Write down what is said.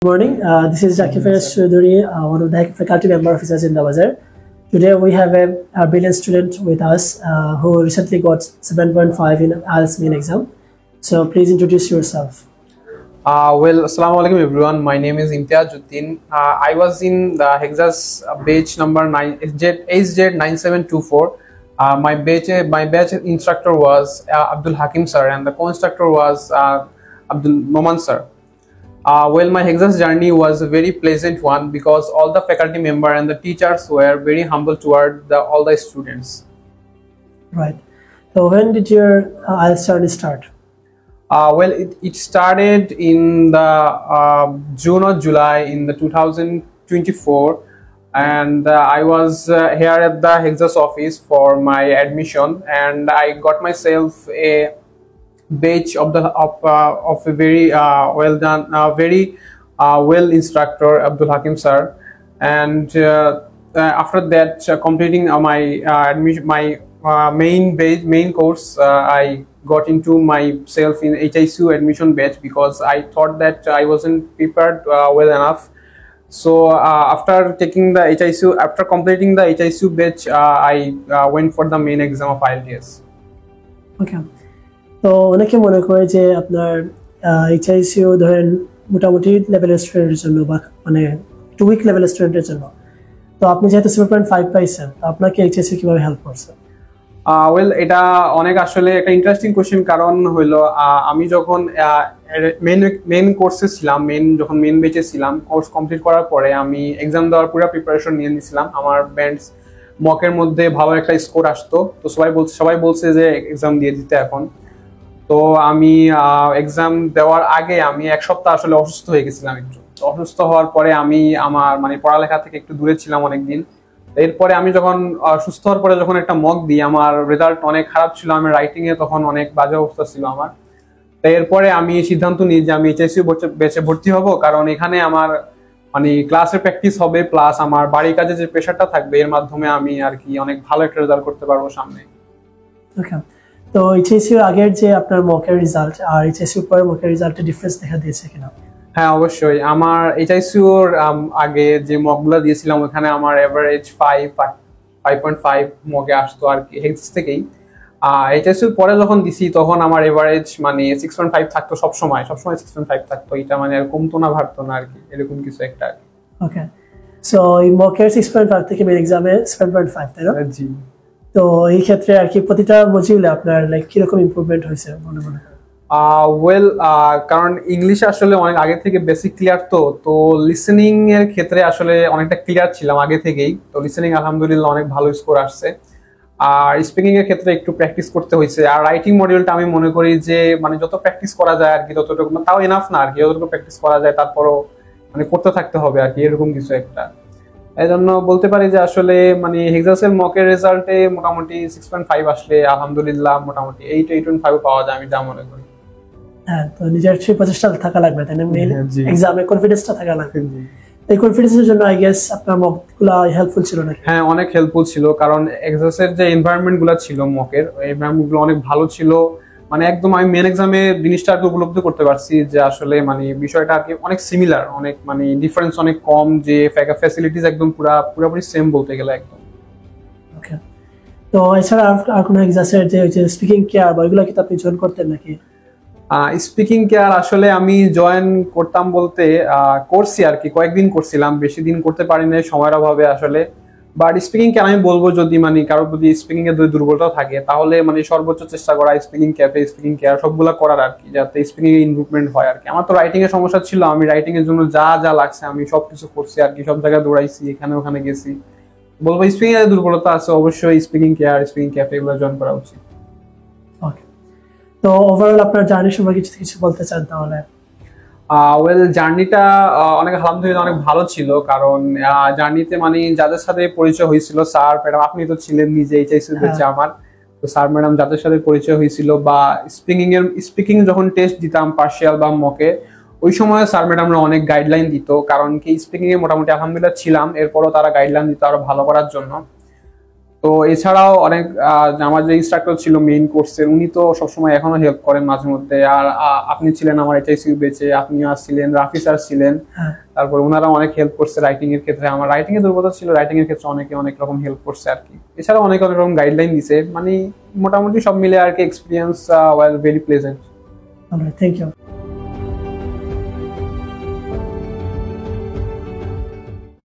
Good morning. This is Zakir Faiz Choudhury, one of the faculty member officers in Bazar. Today we have a brilliant student with us who recently got 7.5 in IELTS main exam. So please introduce yourself. Assalamu alaikum everyone. My name is Imtiazuddin. I was in the Hexas batch number 9, HZ9724. My batch instructor was Abdul Hakim sir, and the co-instructor was Abdul Noman sir. My Hexas journey was a very pleasant one because all the faculty member and the teachers were very humble toward all the students. Right. So when did your IELTS journey start? It started in the June or July in the 2024, and I was here at the Hexas office for my admission, and I got myself a batch of a very well done, very well instructor Abdul Hakim sir, and after that completing my admission, my main course, I got into myself in HICU admission batch because I thought that I wasn't prepared well enough. So after completing the HICU batch, I went for the main exam of IELTS. Okay. তো অনেকে মনে করে যে আপনার এইচআইসিও ধরেন মোটামুটি লেভেলের স্টুডেন্টের জন্য বা মানে একটু উইক লেভেলের স্টুডেন্টের জন্য, তো আপনি যেহেতু 7.5 পাইছেন, তো আপনাকে এইচআইসিও কিভাবে হেল্প করছে? এটা অনেক আসলে একটা ইন্টারেস্টিং কোশ্চেন, কারণ হইলো আমি যখন মেন কোর্সে ছিলাম, যখন মেন বেচে ছিলাম, কোর্স কমপ্লিট করার পরে আমি এক্সাম দেওয়ার পুরো প্রিপারেশন নিয়ে নিয়েছিলাম। আমার ব্যান্ডস মকের মধ্যে ভালো একটা স্কোর আসতো, তো সবাই বলছে যে এক্সাম দিয়ে দিতে এখন। তো আমি এক্সাম দেওয়ার আগে আমি এক সপ্তাহ আসলে অসুস্থ হয়ে গেছিলাম। একটু অসুস্থ হওয়ার পরে আমি আমার পড়ালেখা থেকে একটু দূরে ছিলাম অনেকদিন। এরপরে আমি যখন সুস্থ হওয়ার পরে যখন একটা মক দিই, আমার রেজাল্ট অনেক খারাপ ছিল, আমার রাইটিং এ তখন অনেক বাজে অবস্থা ছিল আমার। তো এরপরে আমি সিদ্ধান্ত নিই যে আমি এইচএসসি বেচে ভর্তি হব, কারণ এখানে আমার ক্লাসে প্র্যাকটিস হবে, প্লাস আমার বাড়ির কাজে যে প্রেশারটা থাকবে, এর মাধ্যমে আমি আর কি অনেক ভালো একটা রেজাল্ট করতে পারবো সামনে। ওকে। তো এইচএসসির আগের যে আপনার মকের রেজাল্ট আর এইচএসসির পরের মকের রেজাল্টে ডিফারেন্স দেখা দিয়েছে কিনা? হ্যাঁ, অবশ্যই। আমার এইচআইসিওর আগে যে মকগুলো দিয়েছিলাম, ওখানে আমার এভারেজ 5.5 মকে আসতো আর কি হেক্স থেকেই। এইচআইসিওর পরে যখন দিছি তখন আমার এভারেজ 6.5 থাকতো, সবসময় 6.5 থাকতো। এটা আর কমতো না বাড়তো না আর কি, এরকম কিছু একটা। ওকে। সো এই মকের 6.5 থেকে মেন এক্সামে 7.5, তাই না? জি। তো এই ক্ষেত্রে আর কি প্রতিটা মডিউলে আপনার কিরকম ইমপ্রুভমেন্ট হয়েছে মনে মনে? কারণ ইংলিশ আসলে অনেক আগে থেকে বেসিক ক্লিয়ার, তো লিসেনিং এর ক্ষেত্রে আসলে অনেকটা ক্লিয়ার ছিলাম আগে থেকেই। তো লিসেনিং আলহামদুলিল্লাহ অনেক ভালো স্কোর আসছে। আর স্পিকিং এর ক্ষেত্রে একটু প্র্যাকটিস করতে হয়েছে। আর রাইটিং মডিউলটা আমি মনে করি যে যত প্র্যাকটিস করা যায় আর কি, ততটুকু তাও এনাফ না আর কি, যতটুকু প্র্যাকটিস করা যায় তারপরও করতে থাকতে হবে আর কি, এরকম কিছু একটা। এই জন্য বলতে পারি যে আসলে হেক্সাসের মকের রেজাল্টে মোটামুটি 6.5 আসলে আলহামদুলিল্লাহ মোটামুটি 8.5 পাওয়া যায়, আমি যা মনে করি। হ্যাঁ, তো নিজের সেই প্রচেষ্টা থাকা লাগবে, তাই না? মেইন এক্সামে কনফিডেন্সটা থাকা লাগবে। এই কনফিডেন্সের জন্য আই গেস আপনার মকগুলো হেল্পফুল ছিল নাকি? হ্যাঁ, অনেক হেল্পফুল ছিল, কারণ হেক্সাসের যে এনভায়রনমেন্ট গুলো ছিল মকের, ওই এনভায়রনমেন্ট গুলো অনেক ভালো ছিল। একদম আমি মেন এক্সামে জিনিসটা আর কি উপলব্ধি করতে পারছি যে আসলে বিষয়টা আর কি অনেক সিমিলার, অনেক ডিফারেন্স অনেক কম, যে ফ্যাসিলিটিস একদম পুরোপুরি সেম বলতে গেলে একদম। ওকে। তো এছাড়া আর কোনো এক্সাসের যে স্পিকিং কেয়ার বা ওইগুলো কি আপনি জয়েন করতেন নাকি? স্পিকিং কেয়ার আসলে আমি জয়েন করতাম বলতে করছি আর কি, কয়েকদিন করছিলাম, বেশি দিন করতে পারি না সময়ের অভাবে আসলে। বাট স্পিকিং কেয়ার আমি বলবো, যদি কারো যদি স্পিকিং এর দুর্বলতা থাকে, তাহলে সর্বোচ্চ চেষ্টা করা স্পিকিং ক্যাফে, স্পিকিং কেয়ার সবগুলা করার আর কি, যাতে স্পিকিং এর ইমপ্রুভমেন্ট হয় আর কি। আমার তো রাইটিং এর সমস্যা ছিল, আমি রাইটিং এর জন্য যা লাগছে আমি সবকিছু করছি আর কি, সব জায়গায় দৌড়াইছি, এখানে ওখানে গেছি। বলবো স্পিকিং এর দুর্বলতা আছে, অবশ্যই স্পিকিং কেয়ার, স্পিকিং ক্যাফে এগুলো জয়েন করা উচিত। ওকে। তো ওভারঅল আপনার জার্নি সম্পর্কে কিছু বলতে চান তাহলে? জার্নিটা অনেক আলহামদুলিল্লাহ অনেক ভালো ছিল, কারণ জার্নিতে যাদের সাথে পরিচয় হয়েছিল, স্যার ম্যাডাম, আপনি তো ছিলেন নিজে এইচআইসি বেচে আমার, তো স্যার ম্যাডাম যাদের সাথে পরিচয় হয়েছিল, বা স্পিকিং যখন টেস্ট দিতাম পার্সিয়াল বা মকে, ওই সময় স্যার ম্যাডামরা অনেক গাইডলাইন দিত, কারণ কি স্পিকিং এ মোটামুটি আলহামদুলিল্লাহ ছিলাম, এরপরও তারা গাইডলাইন দিত আরো ভালো করার জন্য। তো এছাড়াও অনেক আমার যে ইনস্ট্রাক্টর ছিল মেইন কোর্সের, উনি তো সবসময় এখনো হেল্প করেন মাঝে মধ্যে। আর আপনি ছিলেন আমার এইচআইসিউ বেচে, আপনিও আসছিলেন, রাফি স্যার ছিলেন। তারপর ওনারা অনেক হেল্প করছে রাইটিং এর ক্ষেত্রে। আমার রাইটিং এর দুর্বলতা ছিল, রাইটিং এর ক্ষেত্রে অনেকে অনেক রকম হেল্প করছে আর কি। এছাড়াও অনেক অনেক রকম গাইডলাইন দিছে, মানে মোটামুটি সব মিলে আর কি experience was very pleasant. Thank you.